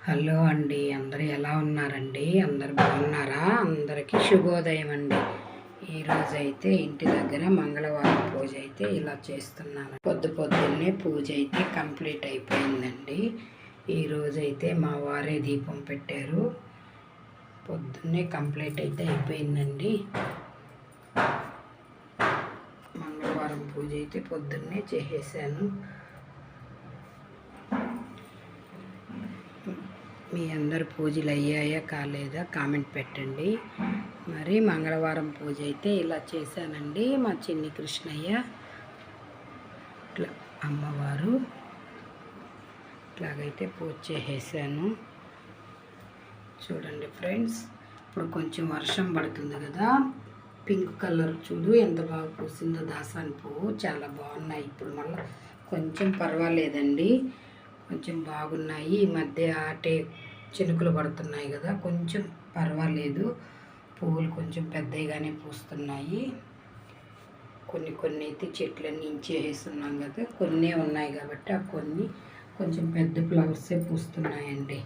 Hello అండి, అందరూ ఎలా ఉన్నారండి? అందరు బాగున్నారా? అందరికీ శుభోదయం అండి. ఈరోజైతే ఇంటి దగ్గర మంగళవారం పూజ అయితే ఇలా చేస్తున్నాను. పొద్దున్నే పూజ అయితే కంప్లీట్ అయిపోయిందండి. ఈరోజైతే మా వారే దీపం పెట్టారు. పొద్దున్నే కంప్లీట్ అయితే అయిపోయిందండి. మంగళవారం పూజ అయితే పొద్దున్నే చేసేసాను. మీ అందరు పూజలు అయ్యాయా కాలేదా కామెంట్ పెట్టండి. మరి మంగళవారం పూజ అయితే ఇలా చేశానండి. మా చిన్ని కృష్ణయ్య ఇట్లా అమ్మవారు ఇట్లాగైతే పూజ చేసేసాను. చూడండి ఫ్రెండ్స్, ఇప్పుడు కొంచెం వర్షం పడుతుంది కదా, పింక్ కలర్ చూడు ఎంత బాగా పూసిందో. దాసాని పువ్వు చాలా బాగున్నాయి. ఇప్పుడు మళ్ళీ కొంచెం పర్వాలేదండి, కొంచెం బాగున్నాయి. ఈ మధ్య ఆటే చినుకులు పడుతున్నాయి కదా, కొంచెం పర్వాలేదు. పువ్వులు కొంచెం పెద్దగానే పూస్తున్నాయి. కొన్ని అయితే చెట్లన్నీ ఇంచేస్తున్నాం కదా, కొన్ని ఉన్నాయి కాబట్టి ఆ కొన్ని కొంచెం పెద్ద ఫ్లవర్సే పూస్తున్నాయండి.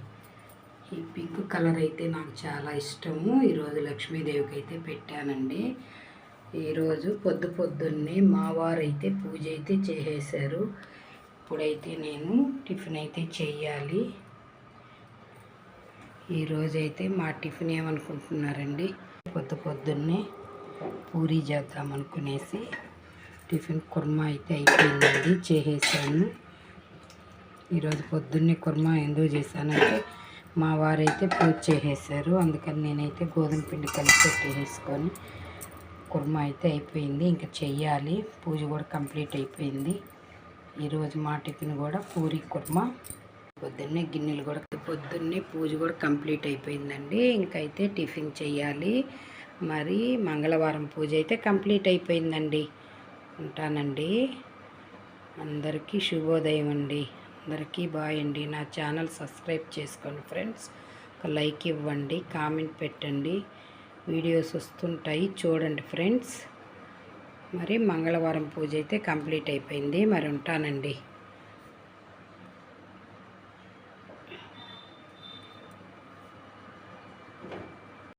ఈ పింక్ కలర్ అయితే నాకు చాలా ఇష్టము. ఈరోజు లక్ష్మీదేవికి అయితే పెట్టానండి. ఈరోజు పొద్దున్నే మా వారు అయితే పూజ అయితే చేసేసారు. ఇప్పుడైతే నేను టిఫిన్ అయితే చెయ్యాలి. ఈరోజైతే మా టిఫిన్ ఏమనుకుంటున్నారండి, పొద్దున్నే పూరీ చేద్దాం అనుకునేసి టిఫిన్ కుర్మా అయితే అయిపోయిందండి, చేసేసాను. ఈరోజు పొద్దున్నే కుర్మా ఎందుకు చేశానంటే మా వారైతే పూజ చేసేసారు, అందుకని నేనైతే గోధుమ పిండి కలిపి పెట్టేసుకొని కుర్మా అయితే అయిపోయింది. ఇంకా చెయ్యాలి. పూజ కూడా కంప్లీట్ అయిపోయింది. ఈరోజు మా టిఫిన్ కూడా పూరీ కుర్మా. పొద్దున్నే గిన్నెలు కూడా పొద్దున్నే పూజ కూడా కంప్లీట్ అయిపోయిందండి. ఇంకైతే టిఫిన్ చెయ్యాలి. మరి మంగళవారం పూజ అయితే కంప్లీట్ అయిపోయిందండి. ఉంటానండి. అందరికీ శుభోదయం అండి. అందరికీ బాయ్ అండి. నా ఛానల్ సబ్స్క్రైబ్ చేసుకోండి ఫ్రెండ్స్. ఒక లైక్ ఇవ్వండి, కామెంట్ పెట్టండి. వీడియోస్ వస్తుంటాయి చూడండి ఫ్రెండ్స్. మరి మంగళవారం పూజ అయితే కంప్లీట్ అయిపోయింది. మరి ఉంటానండి.